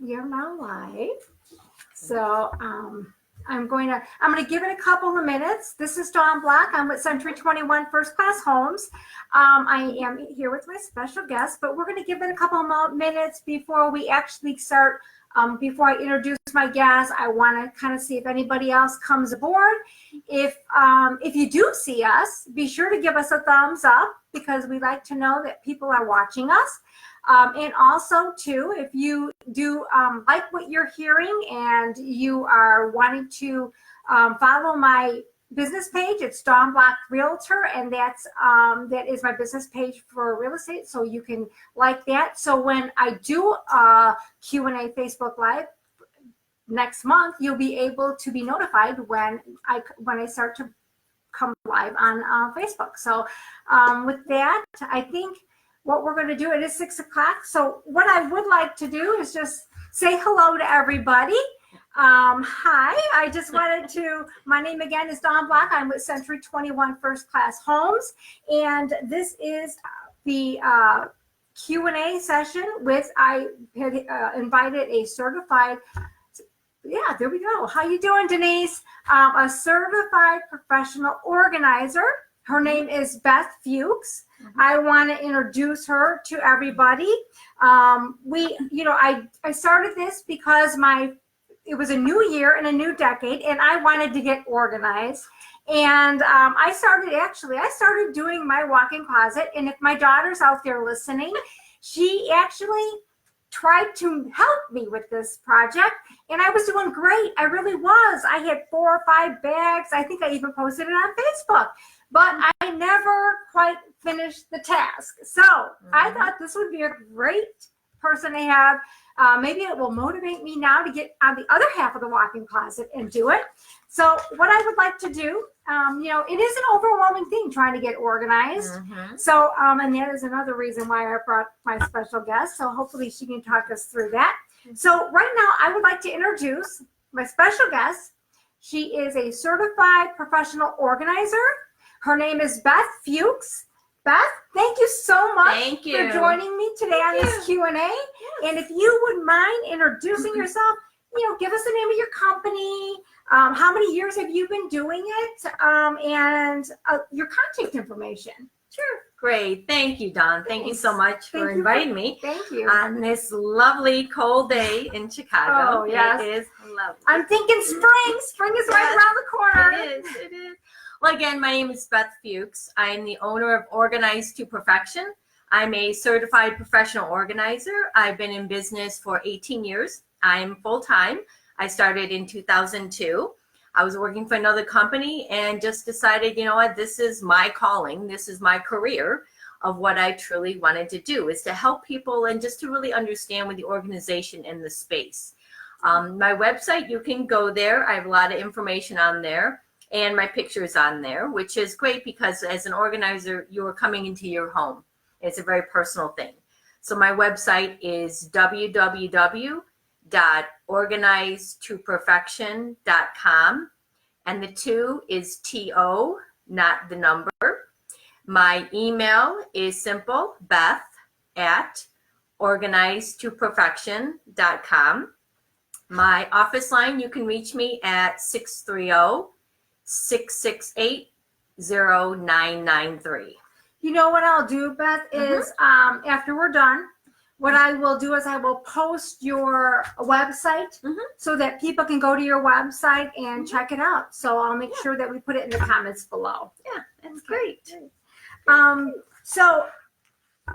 We are now live. So I'm going to give it a couple of minutes. This is Dawn Black. I'm with Century 21 First Class Homes. I am here with my special guest, but we're going to give it a couple of minutes before we actually start. Before I introduce my guest, I want to kind of see if anybody else comes aboard. If you do see us, be sure to give us a thumbs up because we like to know that people are watching us. And also, too, if you do like what you're hearing and you are wanting to follow my business page, it's Dawn Black Realtor, and that is my business page for real estate, so you can like that. So when I do a Q&A Facebook Live next month, you'll be able to be notified when I start to come live on Facebook. So with that, I think what we're going to do, it is 6 o'clock. So what I would like to do is just say hello to everybody. Hi, I just wanted to, my name again is Dawn Black. I'm with Century 21 First Class Homes. And this is the Q&A session with, I had invited a certified, yeah, there we go. How you doing, Denise? A certified professional organizer. Her name is Beth Fuchs. I want to introduce her to everybody. I started this because it was a new year and a new decade, and I wanted to get organized. And I started doing my walk-in closet. And if my daughter's out there listening, she actually tried to help me with this project, and I was doing great. I really was. I had 4 or 5 bags. I think I even posted it on Facebook, but I never quite finished the task. So I thought this would be a great person to have. Maybe it will motivate me now to get on the other half of the walk-in closet and do it. So what I would like to do, it is an overwhelming thing trying to get organized. So, and that is another reason why I brought my special guest. So hopefully she can talk us through that. So right now I would like to introduce my special guest. She is a certified professional organizer. Her name is Beth Fuchs. Beth, thank you so much for joining me today on this Q&A. Yes. And if you would mind introducing yourself, give us the name of your company, how many years have you been doing it, and your contact information. Sure. Great. Thank you, Dawn. Thank you so much for inviting me. Thank you. On this lovely cold day in Chicago. Oh, yes. It is lovely. I'm thinking spring. Spring is right around the corner. It is. Well, again, my name is Beth Fuchs. I am the owner of Organized to Perfection. I'm a certified professional organizer. I've been in business for 18 years. I'm full-time. I started in 2002. I was working for another company and just decided, you know what, this is my calling. This is my career of what I truly wanted to do, is to help people and just to really understand with the organization and the space. My website, you can go there. I have a lot of information on there. And my picture's on there, which is great because as an organizer, you're coming into your home. It's a very personal thing. So my website is www.organizedtoperfection.com. And the 2 is T-O, not the number. My email is simple, beth@organizedtoperfection.com. My office line, you can reach me at 630-668-0993. You know what I'll do, Beth, is after we're done, what I will do is I will post your website so that people can go to your website and check it out. So I'll make sure that we put it in the comments below. Yeah, that's great. So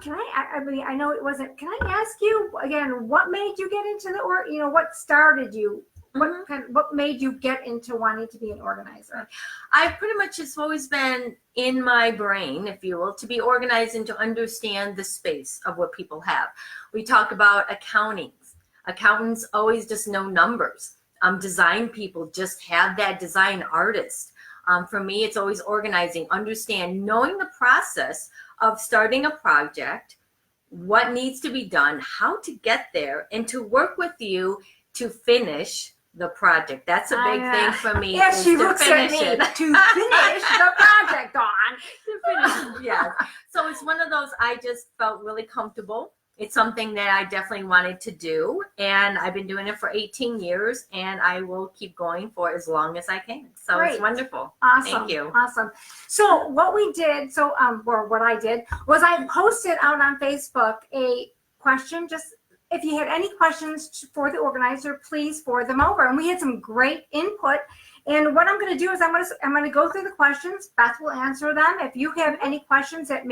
can I know it wasn't, can I ask you again, what made you get into what started you? What made you get into wanting to be an organizer? I pretty much, it's always been in my brain, if you will, to be organized and to understand the space of what people have. We talk about accountings. Accountants always just know numbers. Design people just have that design artist. For me, it's always organizing, knowing the process of starting a project, what needs to be done, how to get there, and to work with you to finish the project. That's a big thing for me. Yes, she looks at me to finish the project, Dawn. To finish, yes. So it's one of those, I just felt really comfortable it's something that I definitely wanted to do, and I've been doing it for 18 years, and I will keep going for as long as I can. So Great. it's wonderful. Awesome. Thank you. Awesome. So what we did, or what I did, was I posted out on Facebook a question. Just if you had any questions for the organizer, please forward them over. And we had some great input. And what I'm going to do is I'm going to go through the questions. Beth will answer them. If you have any questions that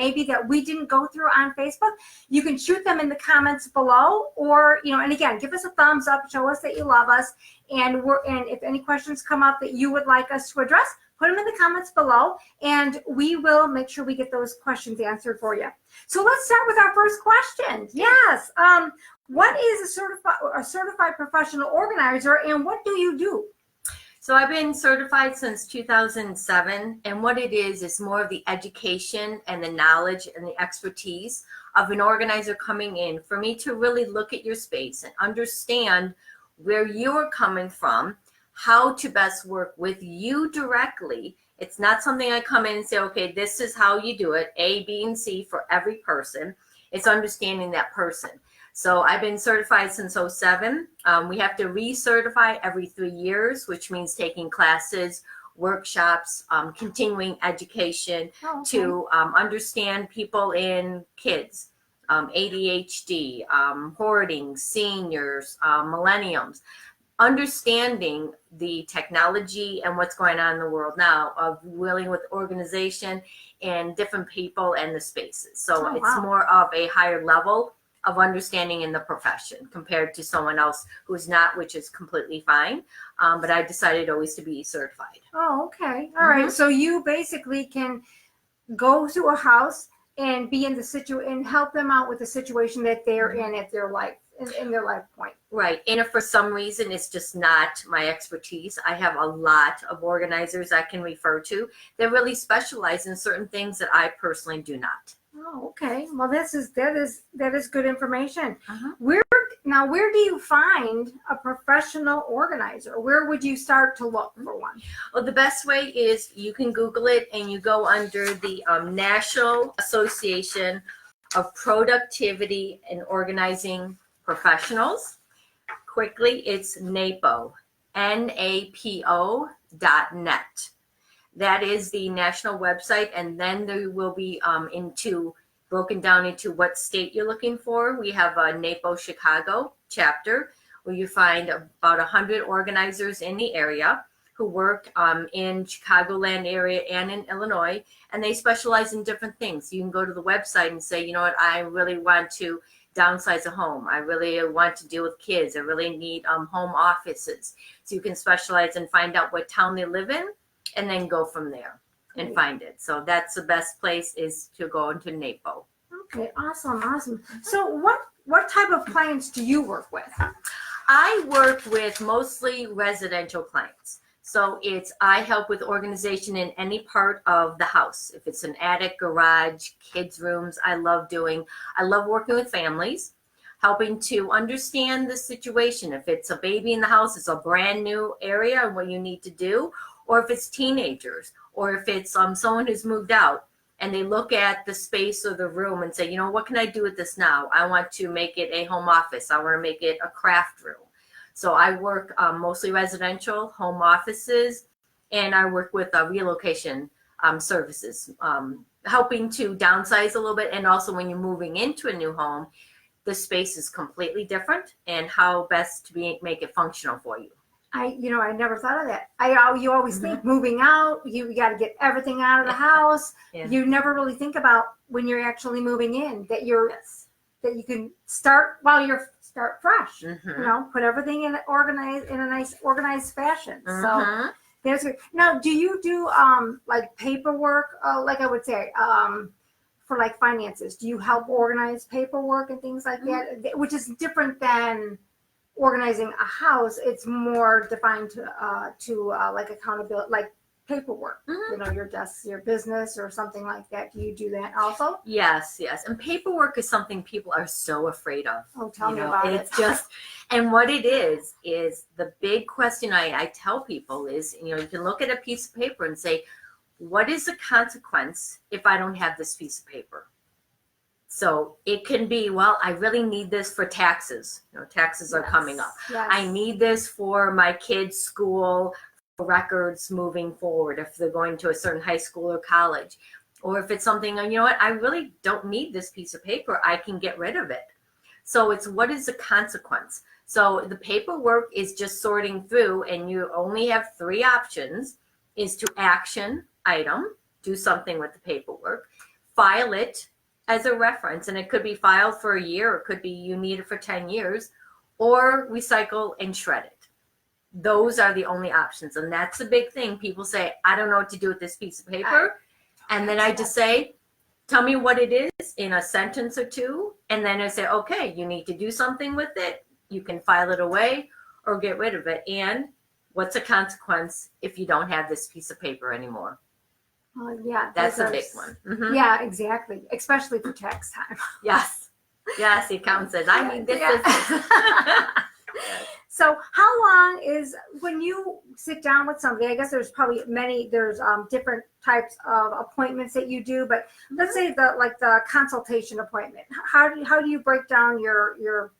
we didn't go through on Facebook, you can shoot them in the comments below, or, and again, give us a thumbs up, show us that you love us. And if any questions come up that you would like us to address, put them in the comments below, and we will make sure we get those questions answered for you. So let's start with our first question. Yes. What is a certified professional organizer, and what do you do? So I've been certified since 2007, and what it is more of the education and the knowledge and the expertise of an organizer coming in for me to really look at your space and understand where you're coming from, how to best work with you directly. It's not something I come in and say, okay, this is how you do it, A, B, and C for every person. It's understanding that person. So I've been certified since 2007. We have to recertify every 3 years, which means taking classes, workshops, continuing education to understand people in kids, ADHD, hoarding, seniors, millenniums, understanding the technology and what's going on in the world now, of dealing with organization and different people and the spaces. So it's more of a higher level of understanding in the profession compared to someone else who's not, which is completely fine. But I decided always to be certified. Oh, okay. All right. So you basically can go to a house and be in the situation and help them out with the situation that they're in at their life, in their life point. Right. And if for some reason it's just not my expertise, I have a lot of organizers I can refer to that really specialize in certain things that I personally do not. Oh, okay. Well, that is good information. Where do you find a professional organizer? Where would you start to look for one? Well, the best way is you can Google it, and you go under the National Association of Productivity and Organizing Professionals. Quickly, it's NAPO, NAPO.net. That is the national website, and then there will be broken down into what state you're looking for. We have a NAPO Chicago chapter where you find about 100 organizers in the area who work in Chicagoland area and in Illinois, and they specialize in different things. You can go to the website and say, you know what, I really want to downsize a home. I really want to deal with kids. I really need home offices. So you can specialize and find out what town they live in, and then go from there and find it. So that's the best place, is to go into NAPO. Okay, awesome. So what type of clients do you work with? I work with mostly residential clients. So I help with organization in any part of the house. If it's an attic, garage, kids' rooms, I love working with families, helping to understand the situation. If it's a baby in the house, it's a brand new area and what you need to do. Or if it's teenagers, or if it's someone who's moved out and they look at the space or the room and say, you know, what can I do with this now? I want to make it a home office. I want to make it a craft room. So I work mostly residential, home offices, and I work with relocation services, helping to downsize a little bit. And also when you're moving into a new home, the space is completely different, and how best to make it functional for you. I never thought of that. You always think moving out, you got to get everything out of the house. Yeah. You never really think about when you're actually moving in that that you can start fresh. Put everything in a nice organized fashion. So there's good. Now, do you do like paperwork? Like I would say, for like finances, do you help organize paperwork and things like that, which is different than organizing a house? It's more defined to like accountability, like paperwork, your desk, your business or something like that. Do you do that also? Yes. And paperwork is something people are so afraid of. Oh, tell me about it. It's just, and what it is the big question I tell people is, you can look at a piece of paper and say, what is the consequence if I don't have this piece of paper? So it can be, well, I really need this for taxes. Taxes are coming up. Yes. I need this for my kids' school records moving forward if they're going to a certain high school or college. Or if it's something, I really don't need this piece of paper. I can get rid of it. So it's what is the consequence? So the paperwork is just sorting through, and you only have 3 options: is to action item, do something with the paperwork, file it as a reference, and it could be filed for a year, or it could be you need it for 10 years, or recycle and shred it. Those are the only options. And that's the big thing. People say, I don't know what to do with this piece of paper. And then I just say, tell me what it is in a sentence or 2. And then I say, okay, you need to do something with it. You can file it away or get rid of it. And what's the consequence if you don't have this piece of paper anymore? Yeah. That's a big one. Mm-hmm. Yeah, exactly. Especially for tax time. Yes. Yes, the accountant says, I need this. So how long is, when you sit down with somebody, I guess there's probably there's different types of appointments that you do, but let's say the consultation appointment. How do you break down your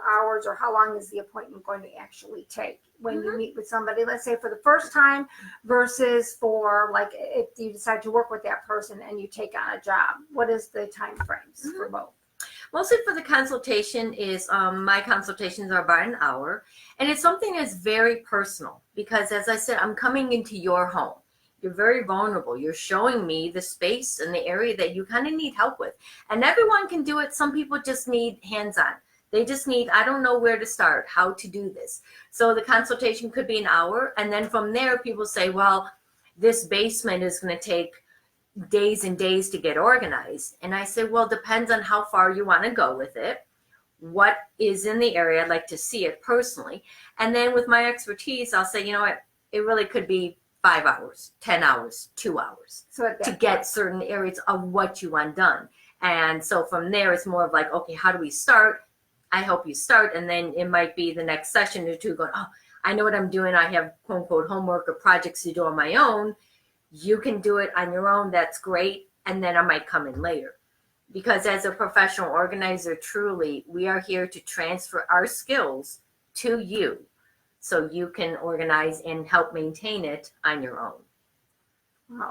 hours, or how long is the appointment going to actually take when you meet with somebody, let's say for the first time, versus for like if you decide to work with that person and you take on a job? What is the time frames for both? Mostly for the consultation is my consultations are about an hour, and it's something that's very personal because, as I said, I'm coming into your home. You're very vulnerable. You're showing me the space and the area that you kind of need help with, and everyone can do it. Some people just need hands-on. They just need, I don't know where to start, how to do this. So the consultation could be an hour, and then from there people say, well, this basement is going to take days and days to get organized. And I say, well, depends on how far you want to go with it, what is in the area. I'd like to see it personally. And then with my expertise, I'll say, you know what, it really could be 5 hours, 10 hours, 2 hours to get certain areas of what you want done. And so from there, it's more of like, okay, how do we start? I help you start. And then it might be the next session or 2 going, oh, I know what I'm doing. I have quote unquote homework or projects to do on my own. You can do it on your own. That's great. And then I might come in later. Because as a professional organizer, truly, we are here to transfer our skills to you so you can organize and help maintain it on your own.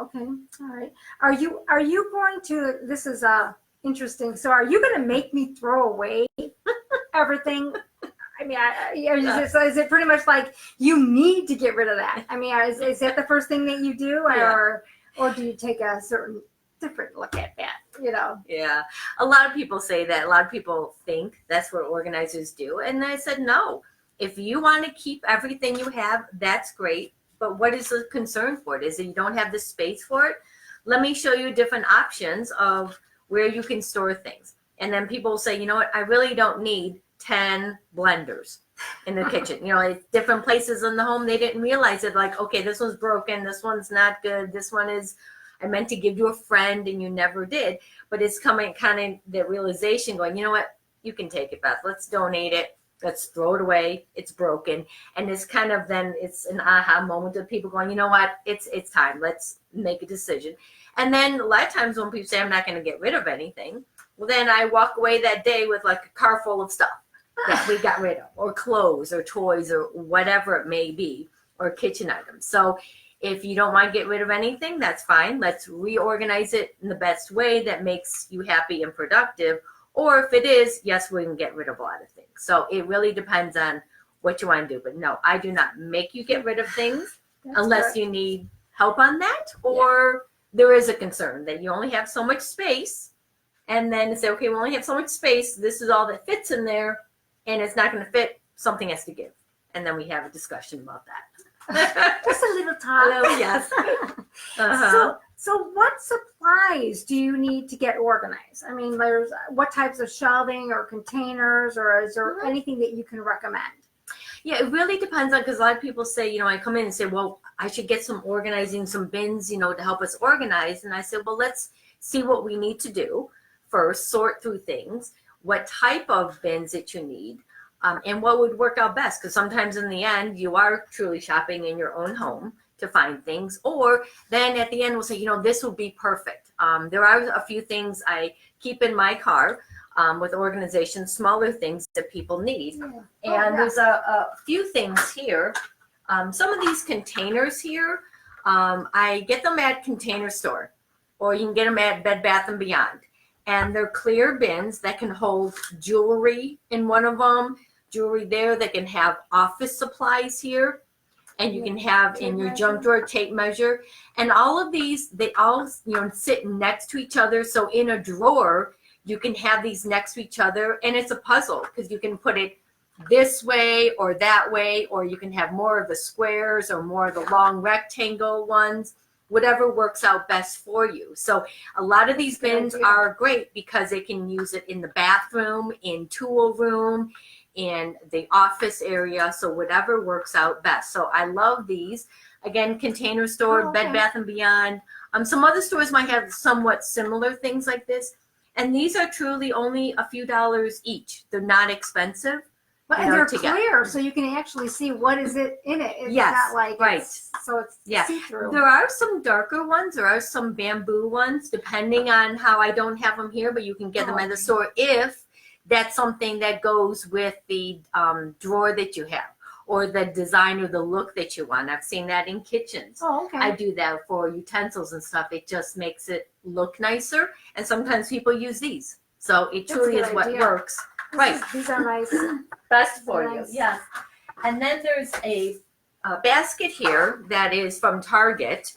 Okay. All right. Are you going to, this is interesting. So are you going to make me throw away everything? I mean, is it pretty much like you need to get rid of that? I mean, is that the first thing that you do, or do you take a certain different look at that? Yeah, a lot of people say that. A lot of people think that's what organizers do, and I said no. If you want to keep everything you have, that's great. But what is the concern for it? Is that you don't have the space for it? Let me show you different options of where you can store things. And then people will say, you know what? I really don't need 10 blenders in the kitchen. Like different places in the home, they didn't realize it. Like, okay, this one's broken. This one's not good. This one is, I meant to give you a friend and you never did. But it's coming kind of the realization going, you know what? You can take it, Beth. Let's donate it. Let's throw it away. It's broken. And it's kind of then it's an aha moment of people going, you know what? It's time. Let's make a decision. And then a lot of times when people say, I'm not going to get rid of anything, well, then I walk away that day with like a car full of stuff that we got rid of, or clothes or toys or whatever it may be, or kitchen items. So if you don't want to get rid of anything, that's fine. Let's reorganize it in the best way that makes you happy and productive. Or if it is, yes, we can get rid of a lot of things. So it really depends on what you want to do. But no, I do not make you get rid of things unless you need help on that, or there is a concern that you only have so much space. And then say, okay, we only have so much space. This is all that fits in there, and it's not going to fit. Something has to give. And then we have a discussion about that. Just a little talk. Hello, yes. Uh-huh. So what supplies do you need to get organized? I mean, there's what types of shelving or containers, or is there anything that you can recommend? Yeah, it really depends on, because a lot of people say, I come in and say, well, I should get some bins, to help us organize. And I said, well, let's see what we need to do first, sort through things, what type of bins that you need, and what would work out best. Because sometimes in the end, you are truly shopping in your own home to find things. Or then at the end, we'll say, this would be perfect. There are a few things I keep in my car with organization, smaller things that people need. Yeah. And there's a few things here. Some of these containers here, I get them at Container Store, or you can get them at Bed Bath & Beyond. And they're clear bins that can hold jewelry in one of them, jewelry there, that can have office supplies here. And you can have in your junk drawer tape measure. And all of these, they all sit next to each other. So in a drawer, you can have these next to each other. And it's a puzzle because you can put it this way or that way, or you can have more of the squares or more of the long rectangle ones, whatever works out best for you. So a lot of these bins are great because they can use it in the bathroom, in tool room, in the office area, so whatever works out best. So I love these. Again, Container Store, Bed Bath & Beyond. Some other stores might have somewhat similar things like this. And these are truly only a few dollars each. They're not expensive. But and they're clear, so you can actually see what is it in it. It's not like so it's see-through. There are some darker ones. There are some bamboo ones, depending on how I don't have them here, but you can get them at the store if that's something that goes with the drawer that you have, or the design or the look that you want. I've seen that in kitchens. I do that for utensils and stuff. It just makes it look nicer. And sometimes people use these. So it truly is what works. These are nice. Best for you. Yes. And then there's a basket here that is from Target.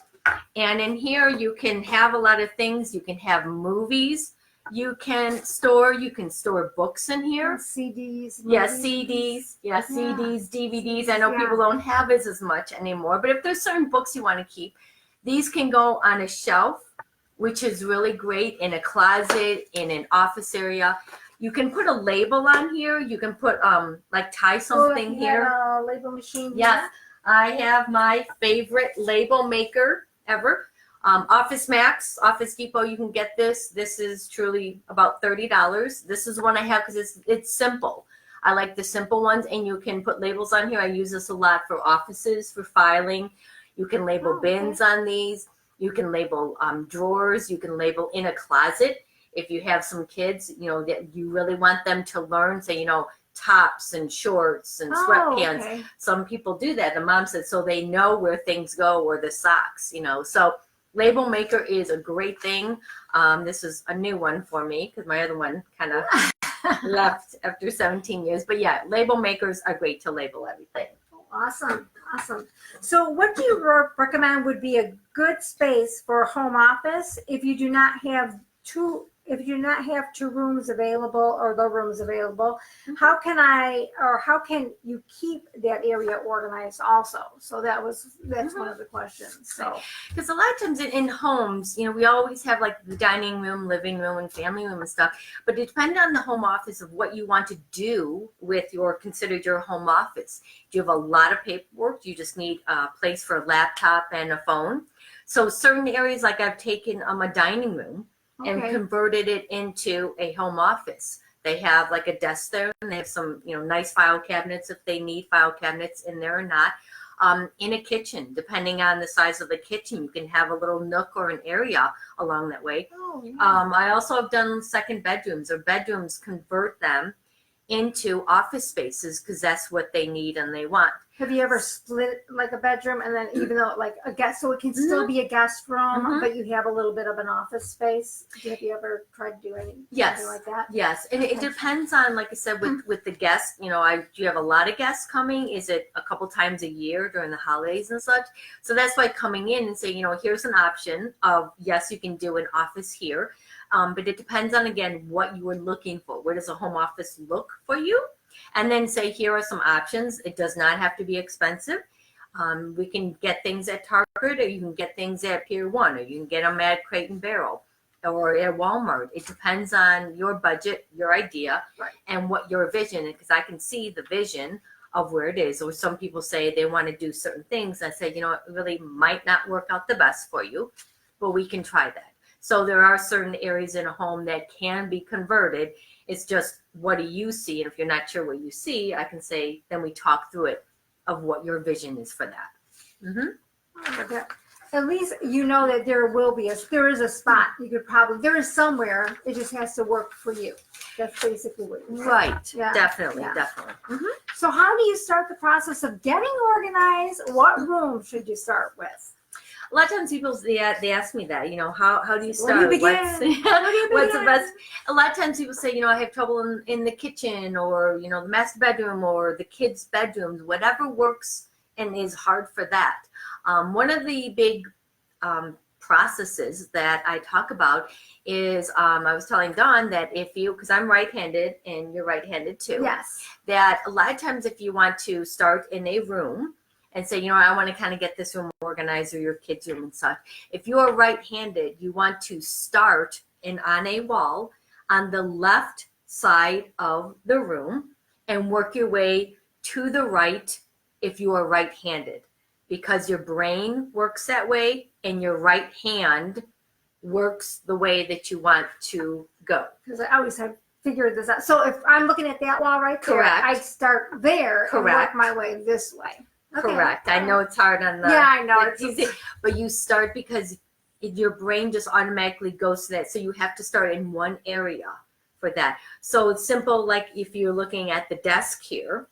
And in here you can have a lot of things. You can have movies. You can store books in here. CDs. Yes, CDs. Yes, CDs, DVDs. I know people don't have as much anymore. But if there's certain books you want to keep, these can go on a shelf, which is really great, in a closet, in an office area. You can put a label on here. You can put tie something here. A label machine. Yes, I have my favorite label maker ever. Office Max, Office Depot. You can get this. This is truly about $30. This is one I have because it's simple. I like the simple ones, and you can put labels on here. I use this a lot for offices, for filing. You can label bins on these. You can label drawers. You can label in a closet. If you have some kids, that you really want them to learn, say, tops and shorts and sweatpants. Some people do that. The mom said, so they know where things go, or the socks, So label maker is a great thing. This is a new one for me because my other one kind of left after 17 years. But yeah, label makers are great to label everything. Awesome. So what do you recommend would be a good space for a home office if you do not have two rooms available, or the rooms available? How can you keep that area organized also? So that's one of the questions. So because a lot of times in homes, we always have like the dining room, living room, and family room and stuff, but it depends on the home office of what you want to do with considered your home office. Do you have a lot of paperwork? Do you just need a place for a laptop and a phone? So certain areas, like I've taken a dining room and converted it into a home office. They have like a desk there, and they have some, nice file cabinets if they need file cabinets in there or not. In a kitchen, depending on the size of the kitchen, you can have a little nook or an area along that way. I also have done second bedrooms, or bedrooms, convert them into office spaces because that's what they need and they want. Have you ever split like a bedroom, and then even though like a guest, so it can still be a guest room, but you have a little bit of an office space? Have you ever tried to do anything like that? Yes, and it depends on, like I said, with the guests. Do you have a lot of guests coming? Is it a couple times a year during the holidays and such? So that's why coming in and saying, here's an option of, yes, you can do an office here, but it depends on, again, what you are looking for. Where does a home office look for you? And then say, here are some options. It does not have to be expensive. We can get things at Target, or you can get things at Pier 1, or you can get them at Crate and Barrel, or at Walmart. It depends on your budget, your idea, and what your vision is, because I can see the vision of where it is. Or some people say they want to do certain things. I say, it really might not work out the best for you, but we can try that. So there are certain areas in a home that can be converted. It's just, what do you see? And if you're not sure what you see, I can say, then we talk through it of what your vision is for that. at least you know that there is a spot. You could probably, there is somewhere. It just has to work for you. That's basically what you're saying. Right. Yeah. Definitely. Yeah. Definitely. So how do you start the process of getting organized? What room should you start with? A lot of times people, they ask me that, how do you start? Where do you begin? What's the best? A lot of times people say, I have trouble in the kitchen, or, the master bedroom, or the kids' bedrooms, whatever works and is hard for that. One of the big processes that I talk about is, I was telling Dawn that because I'm right-handed and you're right-handed too. Yes. That a lot of times if you want to start in a room and say, I want to kind of get this room organized, or your kids' room and such. If you are right-handed, you want to start on a wall on the left side of the room and work your way to the right if you are right-handed, because your brain works that way and your right hand works the way that you want to go. Because I always have figured this out. So if I'm looking at that wall right there, Correct. I start there and work my way this way. Okay. Correct. I know it's hard on the. Yeah, I know. It's easy, but you start because your brain just automatically goes to that. So you have to start in one area for that. So it's simple, like if you're looking at the desk here,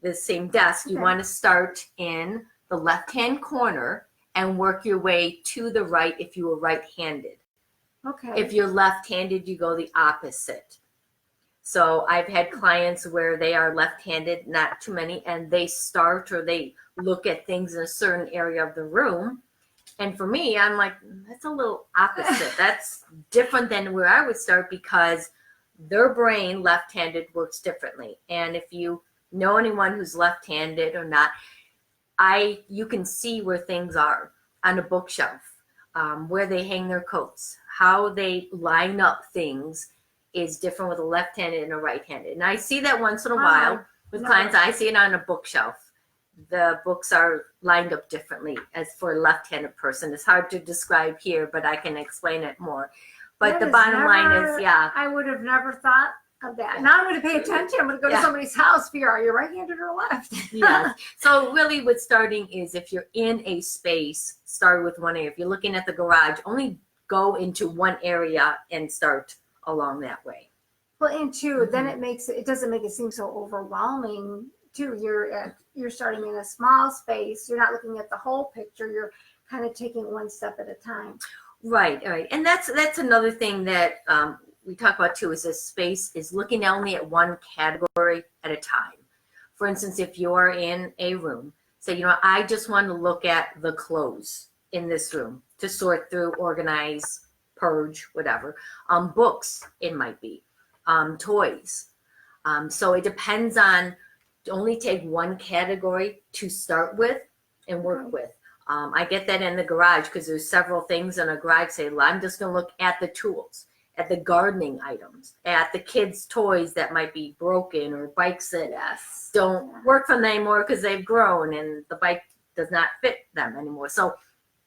the same desk, you want to start in the left-hand corner and work your way to the right if you were right-handed. Okay. If you're left-handed, you go the opposite. So I've had clients where they are left-handed, not too many, and they start or they look at things in a certain area of the room. And for me, I'm like, that's a little opposite. That's different than where I would start, because their brain, left-handed, works differently. And if you know anyone who's left-handed or not, you can see where things are on a bookshelf, where they hang their coats, how they line up things is different with a left-handed and a right-handed. And I see that once in a while with clients. I see it on a bookshelf. The books are lined up differently as for a left-handed person. It's hard to describe here, but I can explain it more. But the bottom line is, I would have never thought of that. Now I'm going to pay attention. I'm going to go to somebody's house, figure out, are you right-handed or left? Yes. So really what starting is, if you're in a space, start with one area. If you're looking at the garage, only go into one area and start along that way. Well, and two, then it doesn't make it seem so overwhelming too. You're starting in a small space. You're not looking at the whole picture. You're kind of taking one step at a time. Right. And that's another thing that we talk about too, is a space is looking only at one category at a time. For instance, if you're in a room, say, I just want to look at the clothes in this room to sort through, organize, purge, whatever. Books, it might be. Toys. So it depends on, only take one category to start with and work with. I get that in the garage because there's several things in a garage. Say, well, I'm just going to look at the tools, at the gardening items, at the kids' toys that might be broken, or bikes that don't work for them anymore because they've grown and the bike does not fit them anymore. So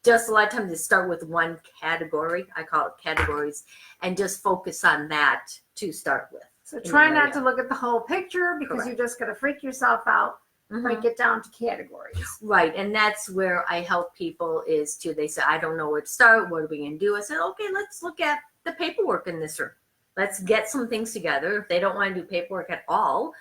just a lot of times, to start with one category, I call it categories, and just focus on that to start with. So try not to look at the whole picture, because you're just going to freak yourself out. Break it down to categories. Right. And that's where I help people is to, they say, I don't know where to start. What are we going to do? I said, okay, let's look at the paperwork in this room. Let's get some things together. If they don't want to do paperwork at all,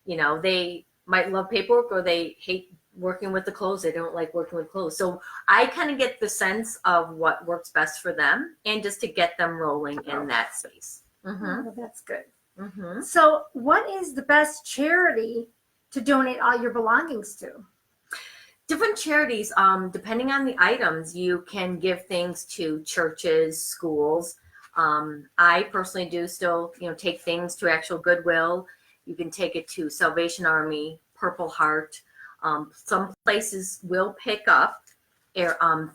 they might love paperwork, or they hate working with the clothes. They don't like working with clothes. So I kind of get the sense of what works best for them, and just to get them rolling in that space. Well, that's good. So what is the best charity to donate all your belongings to? Different charities, depending on the items, you can give things to churches, schools. I personally do still, take things to actual Goodwill. You can take it to Salvation Army, Purple Heart. Some places will pick up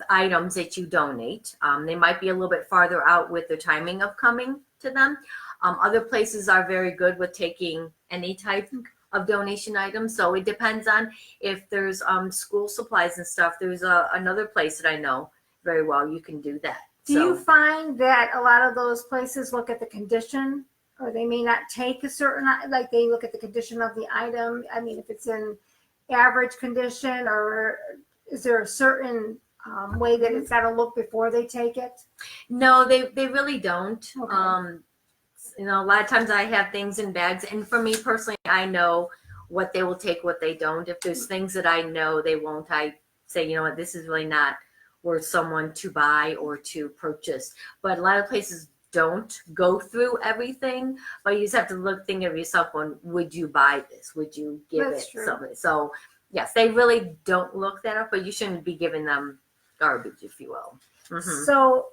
items that you donate. They might be a little bit farther out with the timing of coming to them. Other places are very good with taking any type of donation items. So it depends on if there's school supplies and stuff. There's another place that I know very well. You can do that. Do you find that a lot of those places look at the condition, or they may not take a certain, like they look at the condition of the item? I mean, if it's in average condition, or is there a certain way that it's got to look before they take it? No, they really don't. Okay. A lot of times I have things in bags, and for me personally, I know what they will take, what they don't. If there's things that I know they won't, I say, you know what, this is really not worth someone to buy or to purchase. But a lot of places don't go through everything, but you just have to think of yourself on, would you buy this? Would you give That's it true. something? So yes, they really don't look that up, but you shouldn't be giving them garbage, if you will. Mm-hmm. So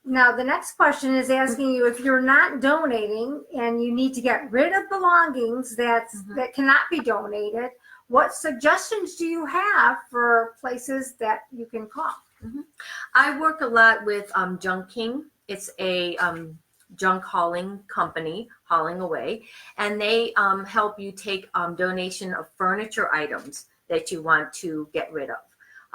now the next question is asking you, if you're not donating and you need to get rid of belongings that cannot be donated, what suggestions do you have for places that you can call? I work a lot with Junk King. It's a junk hauling company, hauling away, and they help you take donation of furniture items that you want to get rid of.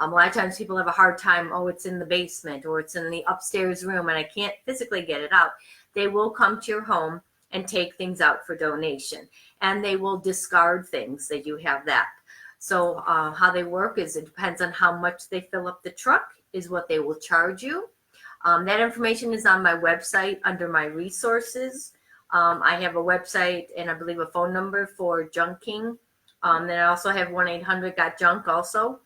A lot of times people have a hard time, oh, it's in the basement or it's in the upstairs room and I can't physically get it out. They will come to your home and take things out for donation, and they will discard things that you have that. So how they work is it depends on how much they fill up the truck is what they will charge you. That information is on my website under my resources. I have a website and I believe a phone number for Junk King. Then I also have 1-800-GOT-JUNK also.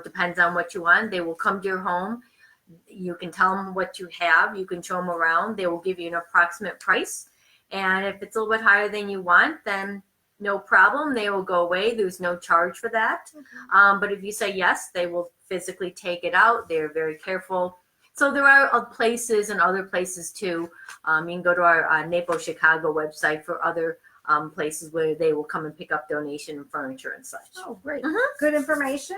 Depends on what you want. They will come to your home. You can tell them what you have. You can show them around. They will give you an approximate price. And if it's a little bit higher than you want, then no problem. They will go away. There's no charge for that. Okay. But if you say yes, they will physically take it out. They're very careful. So there are places and other places too. You can go to our Naples, Chicago website for other places where they will come and pick up donation and furniture and such. Oh, great. Good information.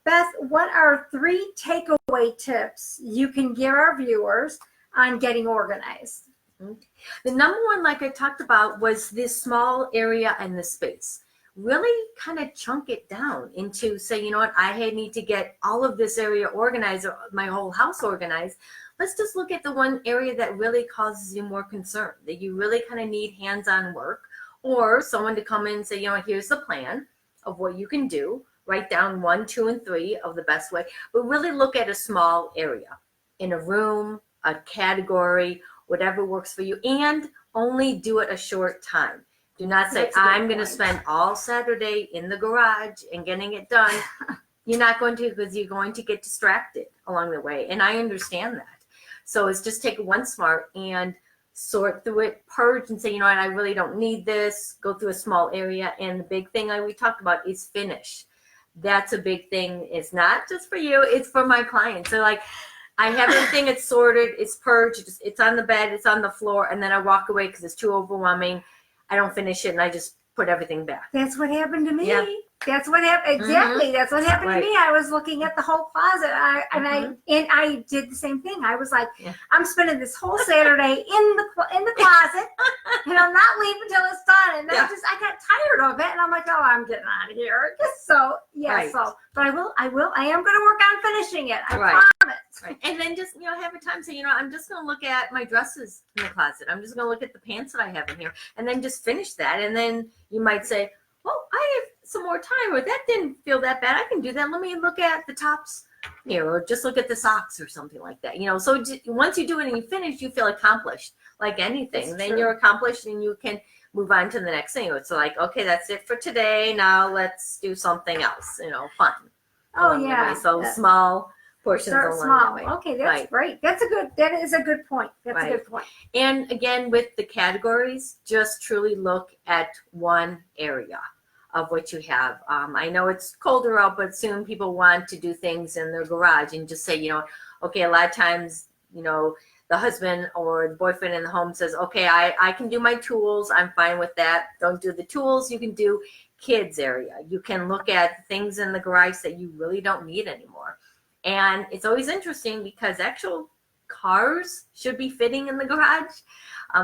Beth, what are 3 takeaway tips you can give our viewers on getting organized? The number one, like I talked about, was this small area and the space. Really kind of chunk it down into, say, you know what, I need to get all of this area organized, or my whole house organized. Let's just look at the one area that really causes you more concern, that you really kind of need hands-on work, or someone to come in and say, you know, here's the plan of what you can do. Write down 1, 2, and 3 of the best way, but really look at a small area in a room, a category, whatever works for you, and only do it a short time. Do not say, I'm going to spend all Saturday in the garage and getting it done. You're not going to, because you're going to get distracted along the way. And I understand that. So it's just take one smart and sort through it, purge and say, you know what, I really don't need this. Go through a small area. And the big thing we talked about is finish. That's a big thing. It's not just for you. It's for my clients. So like, I have everything, it's sorted, it's purged, it's on the bed, it's on the floor. And then I walk away because it's too overwhelming. I don't finish it and I just put everything back. That's what happened to me. Yeah. That's what happened. Exactly. That's what happened to me. I was looking at the whole closet, and I did the same thing. I was like, I'm spending this whole Saturday in the closet, and I'm not leaving until it's done. And I got tired of it, and I'm like, oh, I'm getting out of here. So but I am going to work on finishing it. I promise. Right. And then just, have a time say, I'm just going to look at my dresses in the closet. I'm just going to look at the pants that I have in here, and then just finish that. And then you might say, well, I have some more time, or that didn't feel that bad. I can do that. Let me look at the tops here, or just look at the socks or something like that. So once you do it and you finish, you feel accomplished, like anything. Then you're accomplished and you can move on to the next thing. It's like, okay, that's it for today. Now let's do something else, fun. Oh, yeah. So small portions start small. Okay, that's great. That is a good point. That's a good point. And again, with the categories, just truly look at one area of what you have. I know it's colder out, but soon people want to do things in their garage and just say, okay, a lot of times, the husband or the boyfriend in the home says, okay, I can do my tools. I'm fine with that. Don't do the tools. You can do kids area. You can look at things in the garage that you really don't need anymore. And it's always interesting because actual cars should be fitting in the garage.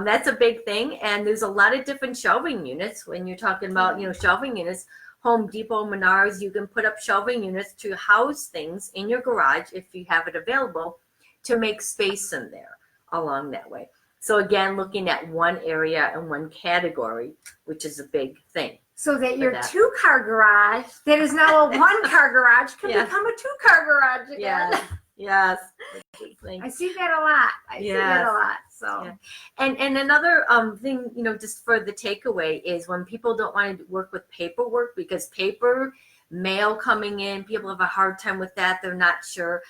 That's a big thing. And there's a lot of different shelving units when you're talking about, shelving units. Home Depot, Menards, you can put up shelving units to house things in your garage if you have it available to make space in there along that way. So again, looking at one area and one category, which is a big thing. so that for your that. 2-car garage that is now a 1-car garage can Yeah. become a 2-car garage again. Yes, yes. I see that a lot. I see that a lot. So, Yeah. And another thing, just for the takeaway is when people don't want to work with paperwork because paper mail coming in, people have a hard time with that. They're not sure.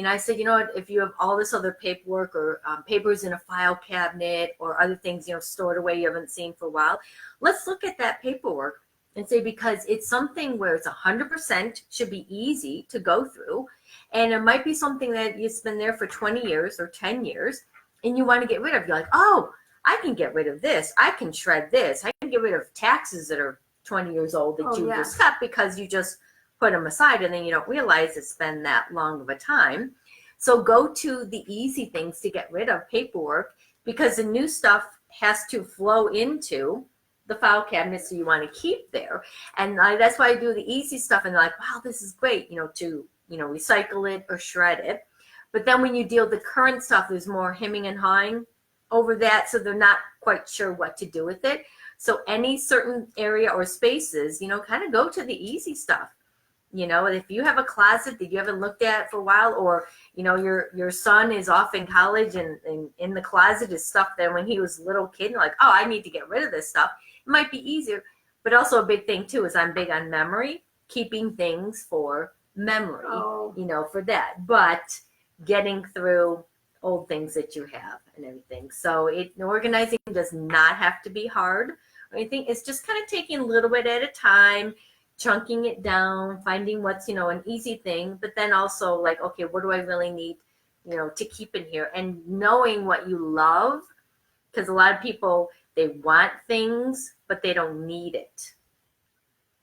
I said, what, if you have all this other paperwork or papers in a file cabinet or other things, stored away you haven't seen for a while, let's look at that paperwork and say, because it's something where it's 100% should be easy to go through. And it might be something that it's been there for 20 years or 10 years and you want to get rid of. You're like, oh, I can get rid of this. I can shred this. I can get rid of taxes that are 20 years old that you just cut because you just put them aside and then you don't realize it's been that long of a time. So go to the easy things to get rid of paperwork because the new stuff has to flow into the file cabinet so you want to keep there. And that's why I do the easy stuff and they're like, wow, this is great, to recycle it or shred it. But then when you deal with the current stuff, there's more hemming and hawing over that. So they're not quite sure what to do with it. So any certain area or spaces, kind of go to the easy stuff. If you have a closet that you haven't looked at for a while, or, your son is off in college and in the closet is stuff that when he was a little kid, like, oh, I need to get rid of this stuff. It might be easier. But also a big thing too, is I'm big on memory, keeping things for memory, for that. But getting through old things that you have and everything. So organizing does not have to be hard or anything. It's just kind of taking a little bit at a time, chunking it down, finding what's, an easy thing, but then also like, okay, what do I really need, to keep in here, and knowing what you love, because a lot of people, they want things, but they don't need it.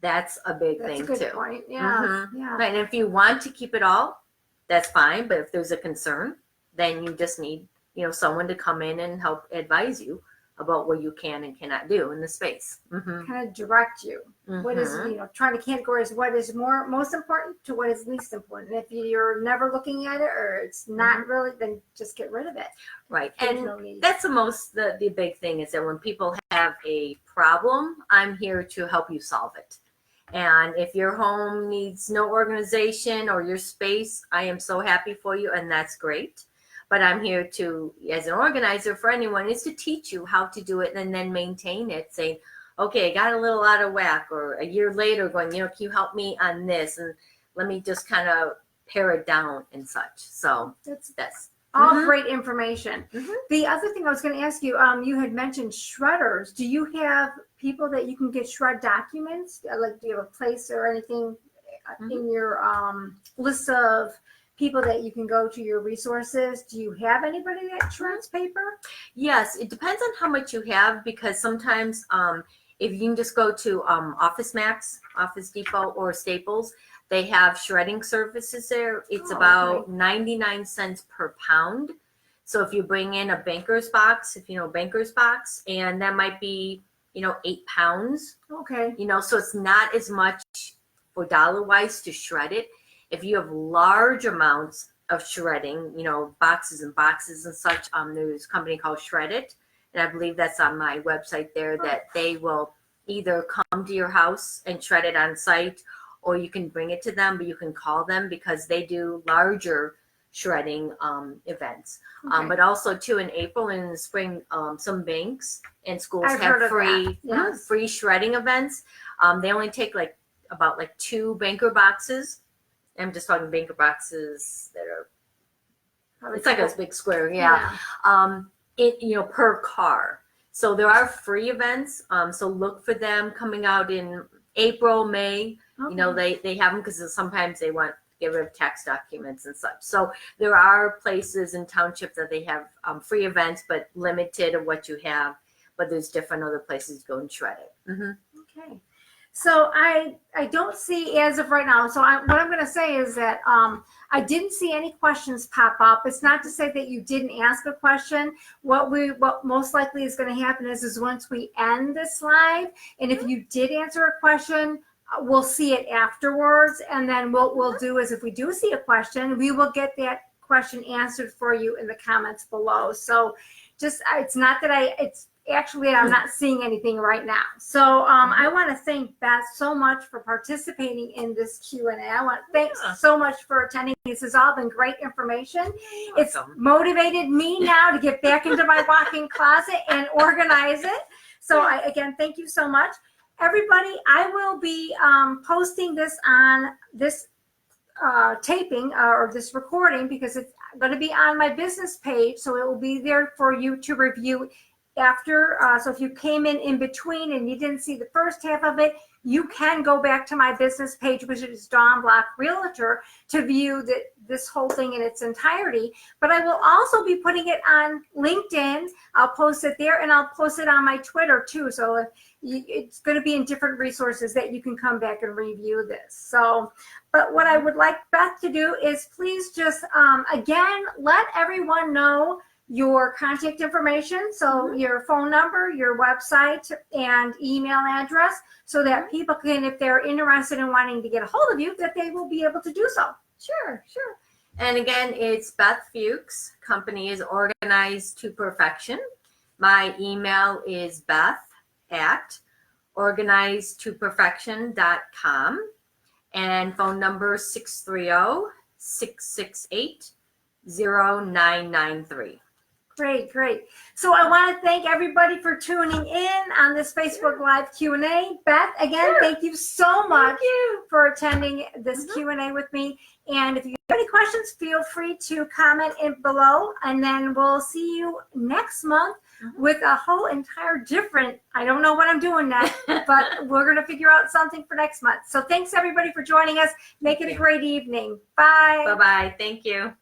That's a big thing too. That's a good point. Yeah. Yeah. Right. And if you want to keep it all, that's fine. But if there's a concern, then you just need, someone to come in and help advise you about what you can and cannot do in the space. Kind of direct you. What is, trying to categorize what is most important to what is least important. If you're never looking at it or it's not really, then just get rid of it. Right. And that's the big thing is that when people have a problem, I'm here to help you solve it. And if your home needs no organization or your space, I am so happy for you, and that's great. But I'm here to, as an organizer for anyone, is to teach you how to do it and then maintain it, saying, okay, I got a little out of whack, or a year later going, can you help me on this? And let me just kind of pare it down and such. So that's all great information. The other thing I was going to ask you, you had mentioned shredders. Do you have people that you can get shred documents? Like, do you have a place or anything in your list of people that you can go to, your resources? Do you have anybody that shreds paper? Yes, it depends on how much you have, because sometimes if you can just go to Office Max, Office Depot, or Staples, they have shredding services there. It's about 99 cents per pound. So if you bring in a banker's box, if you know banker's box, and that might be 8 pounds. Okay. So it's not as much for dollar wise to shred it. If you have large amounts of shredding, boxes and boxes and such, there's a company called Shred It, and I believe that's on my website there, that they will either come to your house and shred it on site, or you can bring it to them, but you can call them because they do larger shredding events. But also too, in April and in the spring, some banks and schools have free shredding events. They only take about 2 banker boxes. I'm just talking banker boxes that are, it's like a big square, per car. So there are free events. So look for them coming out in April, May. They have them because sometimes they want to get rid of tax documents and such. So there are places in townships that they have free events, but limited of what you have. But there's different other places to go and shred it. Okay. So I don't see as of right now. So what I'm going to say is that I didn't see any questions pop up. It's not to say that you didn't ask a question. What most likely is going to happen is once we end this live, and if you did answer a question, we'll see it afterwards. And then what we'll do is, if we do see a question, we will get that question answered for you in the comments below. So it's not that actually, I'm not seeing anything right now. So I want to thank Beth so much for participating in this Q&A. I want to thank so much for attending. This has all been great information. It's motivated me now to get back into my walk-in closet and organize it. So again, thank you so much. Everybody, I will be posting this on this taping or this recording because it's going to be on my business page. So it will be there for you to review after. So if you came in between and you didn't see the first half of it, you can go back to my business page, which is Dawn Block Realtor, to view this whole thing in its entirety. But I will also be putting it on LinkedIn. I'll post it there, and I'll post it on my Twitter too. So it's going to be in different resources that you can come back and review this. So, but what I would like Beth to do is please just, again, let everyone know your contact information, so your phone number, your website, and email address, so that people can, if they're interested in wanting to get a hold of you, that they will be able to do so. Sure. And again, it's Beth Fuchs. Company is Organized to Perfection. My email is beth@organizedtoperfection.com, and phone number 630-668-0993. Great. So I want to thank everybody for tuning in on this Facebook Live Q&A. Beth, again, thank you so much for attending this Q&A with me. And if you have any questions, feel free to comment in below. And then we'll see you next month with a whole entire different, I don't know what I'm doing next, but we're going to figure out something for next month. So thanks everybody for joining us. Make it a great evening. Bye. Bye-bye. Thank you.